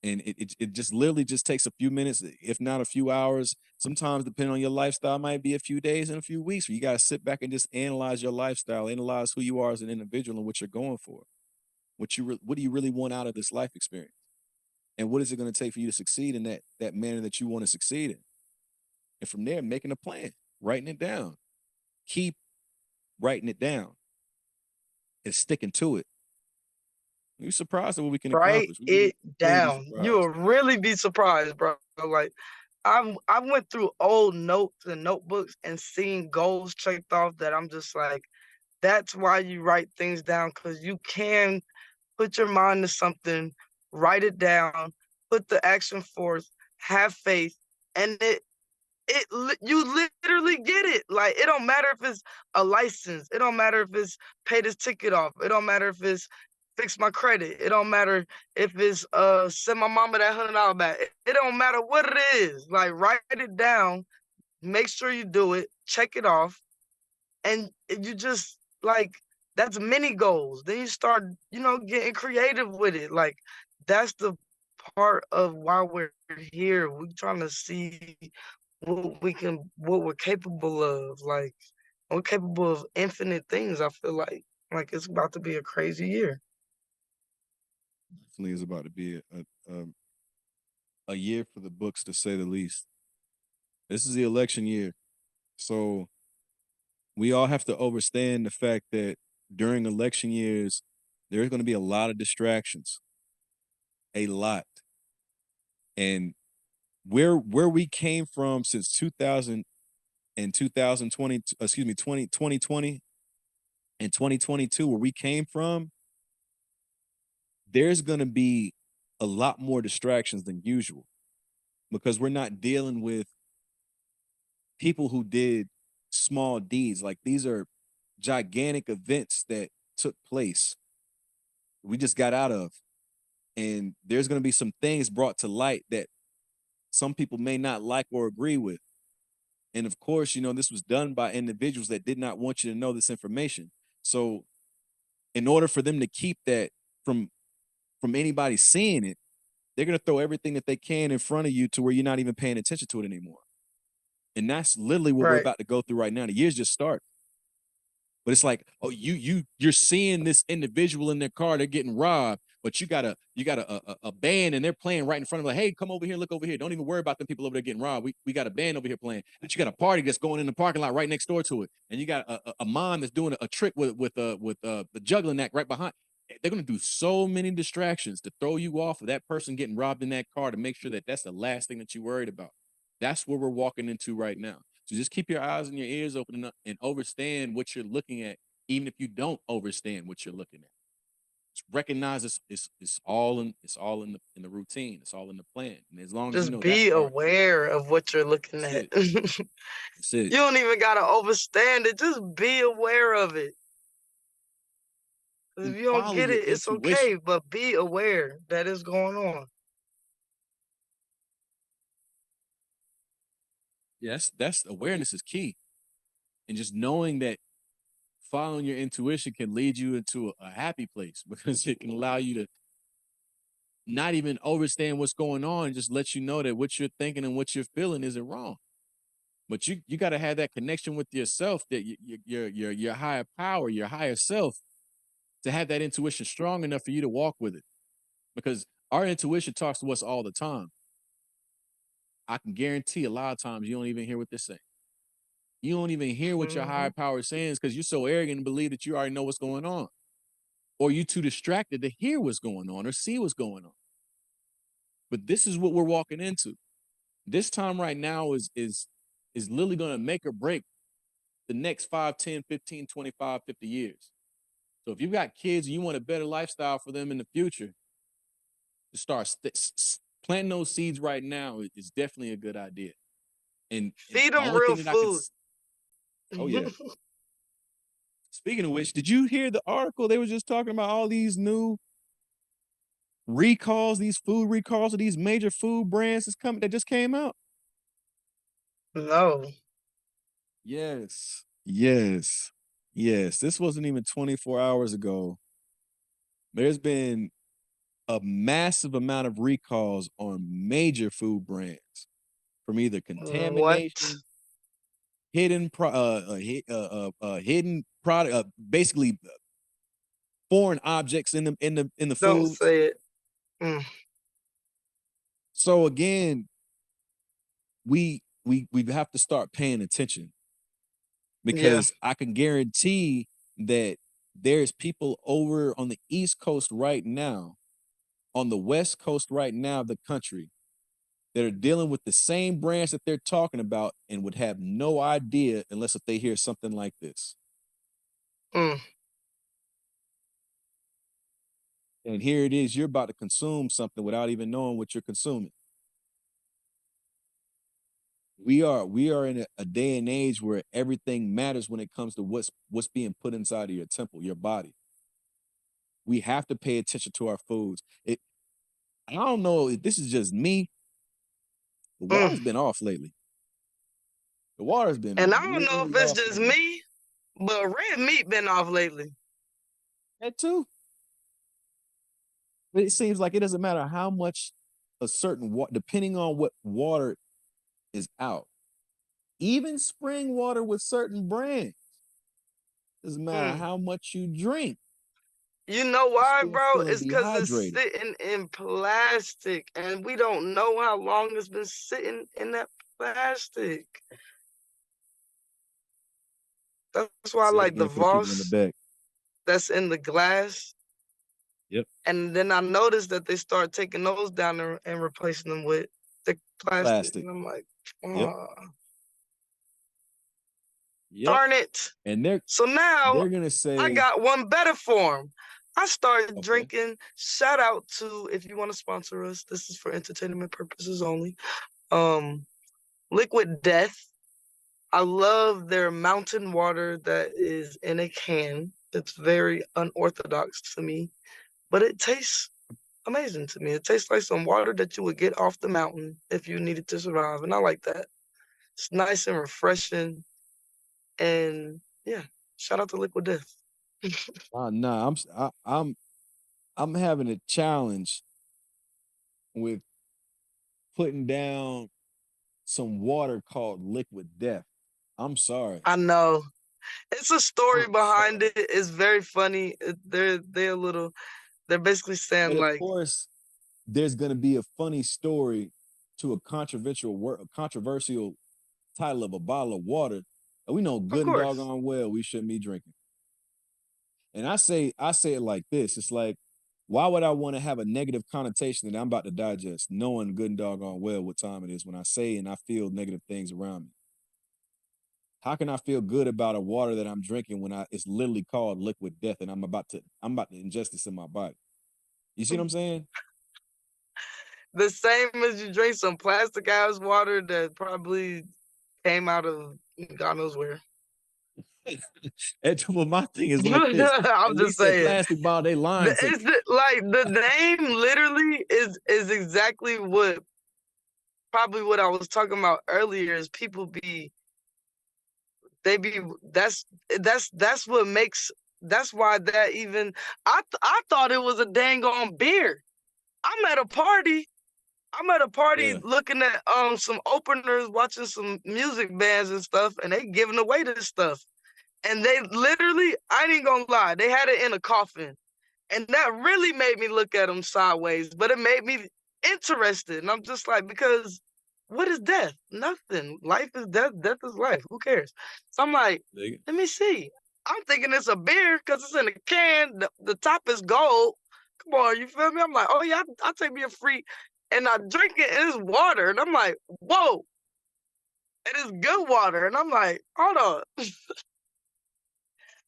And it just literally just takes a few minutes, if not a few hours. Sometimes, depending on your lifestyle, it might be a few days and a few weeks where you got to sit back and just analyze your lifestyle, analyze who you are as an individual and what you're going for. What do you really want out of this life experience? And what is it going to take for you to succeed in that manner that you want to succeed in? And from there, making a plan, writing it down. Keep writing it down and sticking to it. You're surprised at what we can Write accomplish. We it really be down. You surprised. will really be surprised, bro. Like I went through old notes and notebooks and seen goals checked off that I'm just like, that's why you write things down, because you can put your mind to something, write it down, put the action forth, have faith, and you literally get it. Like, it don't matter if it's a license, it don't matter if it's pay this ticket off, it don't matter if it's fix my credit, it don't matter if it's send my mama that $100 back. It don't matter what it is. Like, write it down, make sure you do it, check it off, and you just like, that's mini goals. Then you start, getting creative with it. Like, that's the part of why we're here. We're trying to see what we're capable of. Like, we're capable of infinite things. I feel like it's about to be a crazy year. Definitely is about to be a year for the books, to say the least. This is the election year. So we all have to understand the fact that during election years, there's going to be a lot of distractions, a lot. And where we came from since 2000 and 2020, excuse me, 2020 and 2022, where we came from, there's going to be a lot more distractions than usual because we're not dealing with people who did small deeds. Like, these are gigantic events that took place we just got out of. And there's going to be some things brought to light that some people may not like or agree with. And of course, this was done by individuals that did not want you to know this information. So in order for them to keep that from anybody seeing it, they're going to throw everything that they can in front of you to where you're not even paying attention to it anymore. And that's literally what we're Right. about to go through right now. The year's just started. But it's like, oh, you're seeing this individual in their car, they're getting robbed, but you got a band and they're playing right in front of them, like, hey, come over here, look over here. Don't even worry about them people over there getting robbed. We got a band over here playing. But you got a party that's going in the parking lot right next door to it. And you got a mom that's doing a trick with the juggling act right behind. They're going to do so many distractions to throw you off of that person getting robbed in that car to make sure that that's the last thing that you're worried about. That's where we're walking into right now. So just keep your eyes and your ears open and understand what you're looking at, even if you don't understand what you're looking at. Just recognize it's all in the routine. It's all in the plan. And as long as you Just know that be part, aware of what you're looking that's at. it. You That's it. don't even gotta overstand it. Just be aware of it. 'Cause And if you don't follow get your it, it's intuition. okay, but be aware that it's going on. Yes, that's awareness is key. And just knowing that following your intuition can lead you into a happy place because it can allow you to not even understand what's going on and just let you know that what you're thinking and what you're feeling isn't wrong. But you got to have that connection with yourself, that your higher power, your higher self, to have that intuition strong enough for you to walk with it. Because our intuition talks to us all the time. I can guarantee a lot of times you don't even hear what they're saying. You don't even hear what your higher Mhm. power is saying because you're so arrogant and believe that you already know what's going on, or you too distracted to hear what's going on or see what's going on. But this is what we're walking into. This time right now is literally going to make or break the next 5, 10, 15, 25, 50 years. So if you've got kids and you want a better lifestyle for them in the future, to start planting those seeds right now is definitely a good idea. And Feed the them only real thing that I can, food. oh yeah. Speaking of which, did you hear the article? They were just talking about all these new recalls, these food recalls of these major food brands that just came out. No. Yes, yes, yes. This wasn't even 24 hours ago. There's been a massive amount of recalls on major food brands from either What? contamination, hidden product, basically foreign objects in the Don't foods. say it. Mm, So again, we have to start paying attention yeah. because I can guarantee that there's people over on the East Coast right now, on the West Coast right now of the country that are dealing with the same brands that they're talking about and would have no idea unless if they hear something like this. Mm, And here it is, you're about to consume something without even knowing what you're consuming. We are in a day and age where everything matters when it comes to what's being put inside of your temple, your body. We have to pay attention to our foods. I don't know if this is just me. The mm. water's been off lately. The water's been And I don't know if really it's off just lately. me, but red meat been off lately. That too. But it seems like it doesn't matter how much a certain water, depending on what water is out. Even spring water with certain brands, doesn't matter Mm. how much you drink, You know you're why, still bro? feeling It's because it's dehydrated. sitting in plastic, and we don't know how long it's been sitting in that plastic. That's why I Say it like the again for the people in the Voss back. that's in the glass. Yep. And then I noticed that they start taking those down and replacing them with the plastic. Plastic. And I'm like, Yep. oh, Yep. darn it. And they're So now they're gonna I say, got one better form. I started okay, drinking. Shout out to if you want to sponsor us. This is for entertainment purposes only. Um, Liquid Death. I love their mountain water that is in a can. It's very unorthodox to me, but it tastes amazing to me. It tastes like some water that you would get off the mountain if you needed to survive, and I like that. It's nice and refreshing, and yeah, shout out to Liquid Death. nah, I'm having a challenge with putting down some water called liquid death. I'm sorry. I know. It's a story I'm behind sorry. it. It's very funny. They're a little. They're basically saying But of like, course, there's going to be a funny story to a controversial title of a bottle of water that we know of good and course. doggone well we shouldn't be drinking. And I say it like this: it's like, why would I want to have a negative connotation that I'm about to digest, knowing good and doggone well what time it is when I say and I feel negative things around me? How can I feel good about a water that I'm drinking when it's literally called liquid death and I'm about to ingest this in my body? You see what I'm saying? The same as you drink some plastic ass water that probably came out of God knows where. Well, my thing is like this. At I'm just least that saying. plastic bottle, they lying to you. Like the name literally is exactly what probably what I was talking about earlier is people be they be that's what makes that's why that even I thought it was a dang on beer. I'm at a party. I'm at a party Yeah. looking at some openers, watching some music bands and stuff, and they giving away this stuff. And they literally, I ain't gonna lie, they had it in a coffin. And that really made me look at them sideways, but it made me interested. And I'm just like, because what is death? Nothing. Life is death. Death is life. Who cares? So I'm like, let me see. I'm thinking it's a beer because it's in a can. The top is gold. Come on, you feel me? I'm like, oh yeah, I'll take me a free. And I drink it and it's water. And I'm like, whoa, it is good water. And I'm like, hold on.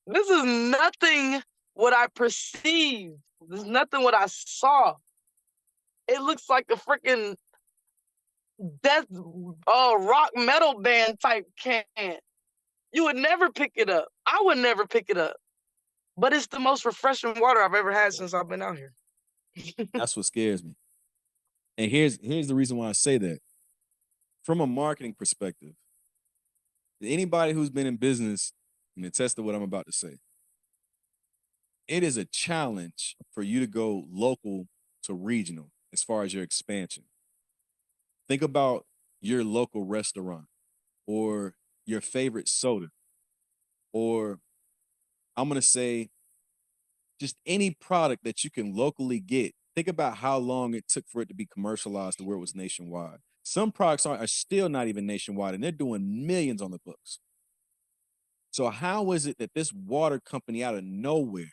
This is nothing what I perceived. This is nothing what I saw. it looks like a freaking death rock metal band type can. You would never pick it up. I would never pick it up. But it's the most refreshing water I've ever had since I've been out here. That's what scares me. And here's the reason why I say that. From a marketing perspective, anybody who's been in business can attest to what I'm about to say. It is a challenge for you to go local to regional as far as your expansion. Think about your local restaurant or your favorite soda, or I'm going to say just any product that you can locally get. Think about how long it took for it to be commercialized to where it was nationwide. Some products are still not even nationwide, and they're doing millions on the books. So how is it that this water company out of nowhere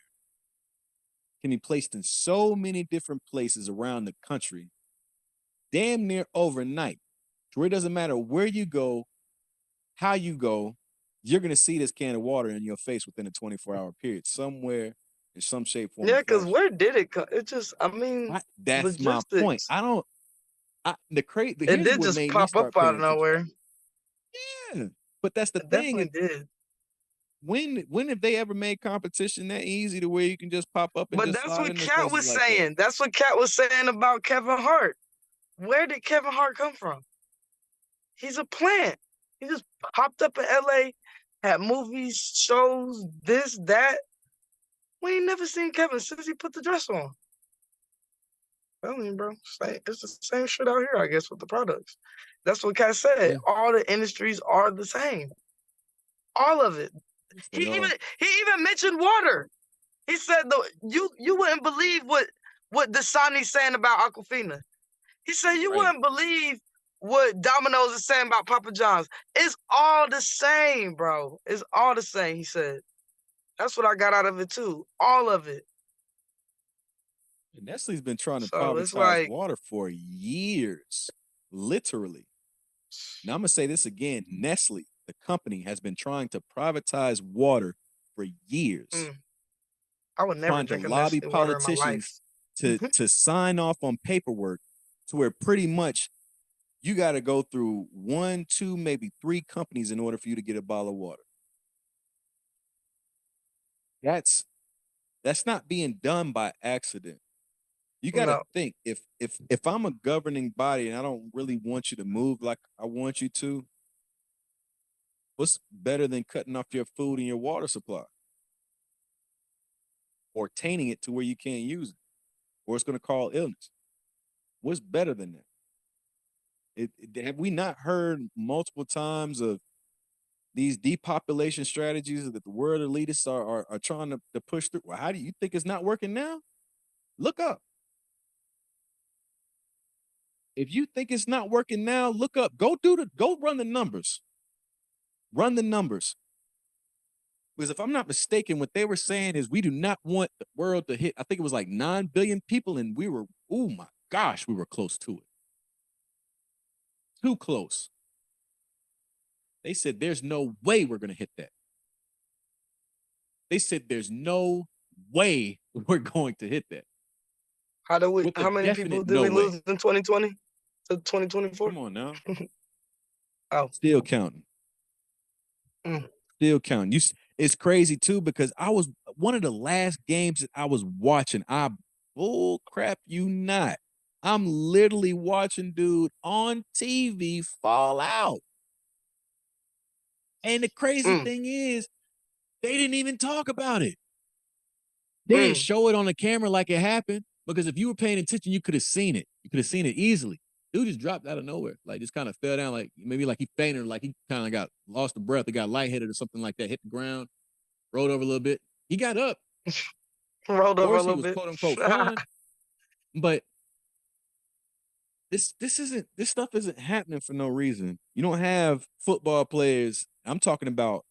can be placed in so many different places around the country, damn near overnight, to where it doesn't matter where you go, how you go, you're going to see this can of water in your face within a 24-hour period, somewhere in some shape, form, or Yeah, because fashion. where did it come? It just, I mean, That's my point. logistics. I don't. It Here's did what just made me pop up start out paying of attention. nowhere. Yeah, but that's the It thing. definitely did. When have they ever made competition that easy to where you can just pop up and But just that's slide what into Katt places was like that? saying. That's what Katt was saying about Kevin Hart. Where did Kevin Hart come from? He's a plant. He just popped up in LA, had movies, shows, this, that. We ain't never seen Kevin since he put the dress on. I mean, bro, it's the same shit out here, I guess, with the products. That's what Katt said. Yeah, All the industries are the same. All of it. yes, He they even are. he even mentioned water. He said you wouldn't believe what Dasani's saying about Aquafina. He said you Right. wouldn't believe what Domino's is saying about Papa John's. It's all the same, bro. It's all the same, he said. That's what I got out of it too. All of it. And Nestle's been trying to So it's privatize like, water for years, literally. Now I'm gonna say this again: Nestle, the company, has been trying to privatize water for years, mm, I would never trying to drink a lobby Nestle water in my politicians life. to sign off on paperwork to where pretty much you got to go through one, two, maybe three companies in order for you to get a bottle of water. That's that's not being done by accident. You got to No. think if I'm a governing body and I don't really want you to move like I want you to, what's better than cutting off your food and your water supply or tainting it to where you can't use it or it's going to cause illness? What's better than that? Have we not heard multiple times of these depopulation strategies that the world elitists are trying to push through? Well, how do you think it's not working now? Look up. If you think it's not working now, look up. Go run the numbers. Run the numbers. Because if I'm not mistaken, what they were saying is we do not want the world to hit, I think it was like 9 billion people, and we were, oh my gosh, we were close to it. Too close. They said there's no way we're going to hit that. They said there's no way we're going to hit that. With a How many people definite did no we way. lose in 2020 to 2024? Come on now. Oh. Still counting. Mm. Still counting. It's crazy too because I was one of the last games that I was watching. I bull crap you not. I'm literally watching dude on TV fall out. And the crazy Mm. thing is, they didn't even talk about it. They didn't Mm. show it on the camera like it happened because if you were paying attention, you could have seen it. You could have seen it easily. Dude just dropped out of nowhere, like just kind of fell down, like maybe like he fainted, like he kind of got lost the breath, he got lightheaded or something like that, hit the ground, rolled over a little bit. He got up. Rolled Of over a course, he little was bit. quote unquote fine, but this stuff isn't happening for no reason. You don't have football players. I'm talking about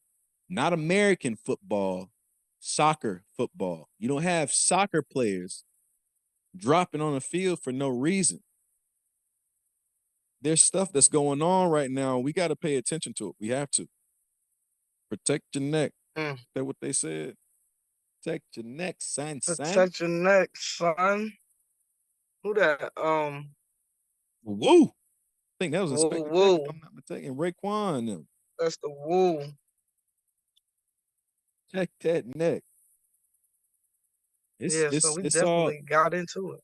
not American football, soccer football. You don't have soccer players dropping on the field for no reason. There's stuff that's going on right now. We got to pay attention to it. We have to protect your neck. Mm. That's what they said. Protect your neck, son. Protect your neck, son. Who that? Woo! I think that was Woo Inspector Deck, if Woo. I'm not mistaken. Raekwon, them. That's the Woo. Check that neck. It's Yeah, so it's we it's all. definitely got into it.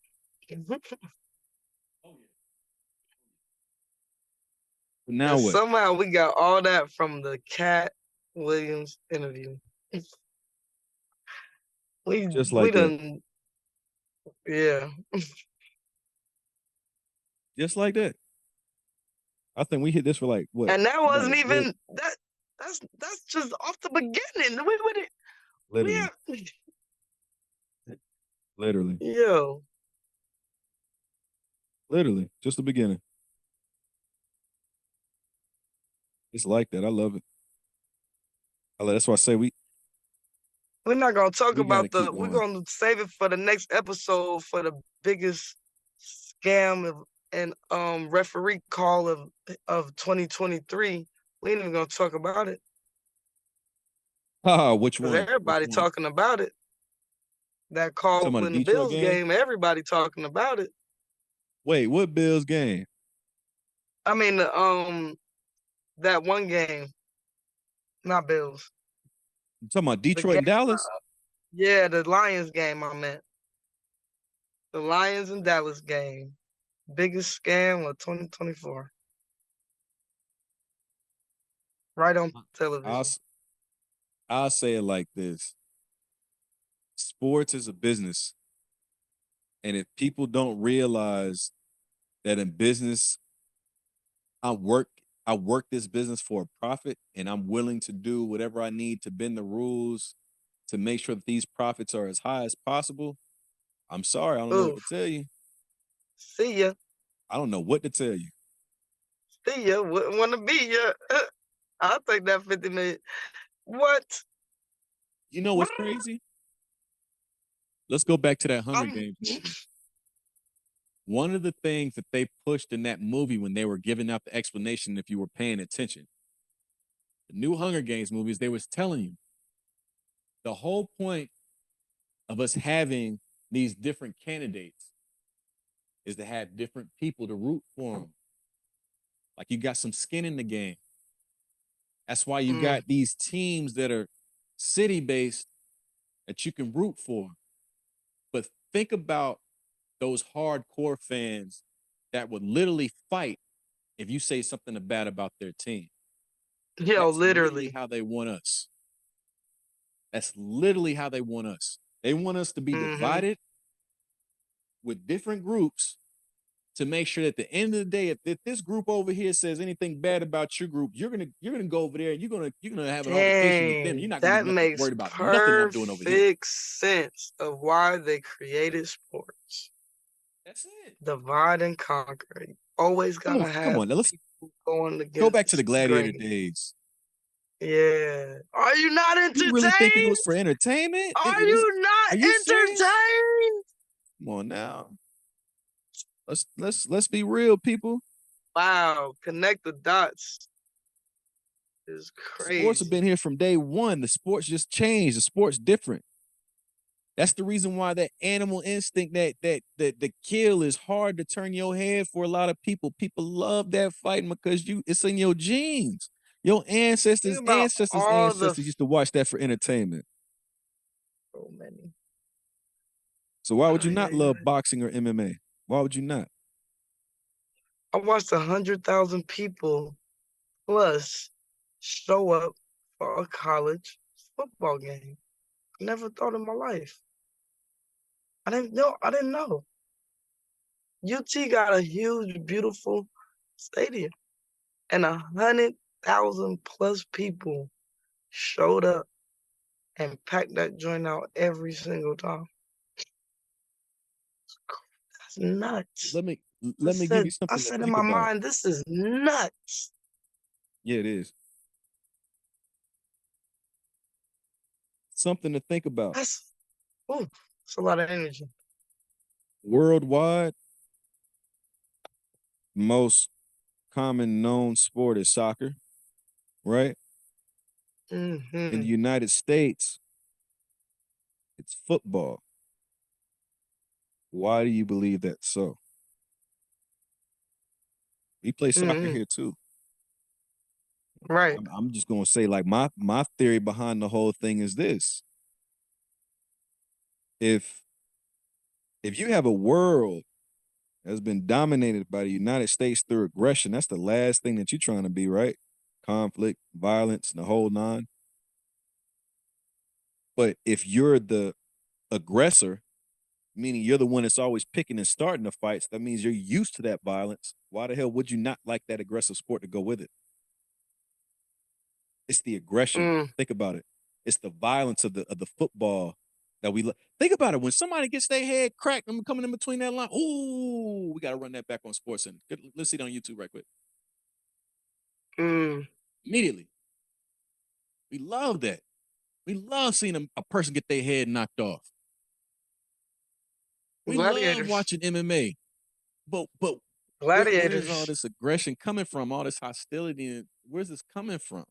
Now And what? somehow we got all that from the Katt Williams interview. We Just we like that. done, yeah. Just like that. I think we hit this for like what? And that About a wasn't good, even that. That's just off the beginning. We literally, have, literally, yo. literally, just the beginning. It's like that. I love it. That's why I say We're not gonna talk we got to about keep we're going. gonna save it for the next episode for the biggest scam and referee call of 2023. We ain't even gonna talk about it Which because one? Which everybody one? talking about it. That You call talking about in the the Detroit Bills game? game, everybody talking about it. Wait, what Bills game? I mean, that one game, not Bills. You talking about The Detroit game, and Dallas? yeah, the Lions game. I meant the Lions and Dallas game, biggest scam of 2024, right on I'll television. s- I'll say it like this: sports is a business, and if people don't realize that in business, I work I work this business for a profit, and I'm willing to do whatever I need to bend the rules to make sure that these profits are as high as possible. I'm sorry, I don't know what Ooh, to tell you. see ya. I don't know what to tell you. See ya. Wouldn't want to be ya. I'll take that 50 million. What? You know what's crazy? Let's go back to that Hunger I'm Games movie. One of the things that they pushed in that movie when they were giving out the explanation, if you were paying attention, the new Hunger Games movies, they was telling you the whole point of us having these different candidates is to have different people to root for them. Like you got some skin in the game. That's why you mm, got these teams that are city based that you can root for. But think about those hardcore fans that would literally fight if you say something bad about their team. yo, That's literally literally. how they want us. That's literally how they want us. They want us to be Mm-hmm. divided with different groups to make sure that at the end of the day, if this group over here says anything bad about your group, you're gonna go over there and you're gonna have an altercation with them. You're Dang, not gonna that be makes worried about nothing I'm doing over here. perfect sense of why they created sports. That's it. Divide and conquer. You always gotta Come have on. Now let's people going go back to the against the gladiator grain. days. Yeah. Are you not You really think it entertained? was for entertainment? Are you Are not you serious? entertained? Come on now. Let's be real, people. Wow, connect the dots is Sports have been crazy. here from day one. The sports just changed. The sports different. That's the reason why that animal instinct, that the kill is hard to turn your head for a lot of people. People love that fighting because it's in your genes. Your Think about all the ancestors used to watch that for entertainment. so many. So why would you Ay, not ay, love ay. boxing or MMA? Why would you not? I watched 100,000 people plus show up for a college football game. I never thought in my life. I didn't know. I didn't know. UT got a huge, beautiful stadium, and 100,000 plus people showed up and packed that joint out every single time. That's nuts. Let me let me give you I something to said in think my about. mind, this is nuts. Yeah, it is. Something to think about. That's it's a lot of energy. Worldwide, most common known sport is soccer, right? In the Hmm. United States, it's football. Why do you believe that's so? We play soccer Mhm. here too. Right. I'm just gonna say, like, my theory behind the whole thing is this. If you have a world that's been dominated by the United States through aggression, that's the last thing that you're trying to be, right? Conflict, violence, and the whole nine. But if you're the aggressor, meaning you're the one that's always picking and starting the fights, that means you're used to that violence. Why the hell would you not like that aggressive sport to go with it? It's the aggression. Mm. Think about it. It's the violence of the football that we think about it. When somebody gets their head cracked, I'm coming in between that line. Ooh, we got to run that back on Sports Center. Let's see it on YouTube right quick. Mm. Immediately. We love that. We love seeing a person get their head knocked off. We love Gladiators. watching MMA. But where is all Gladiators. this aggression coming from? All this hostility, and where's this coming from?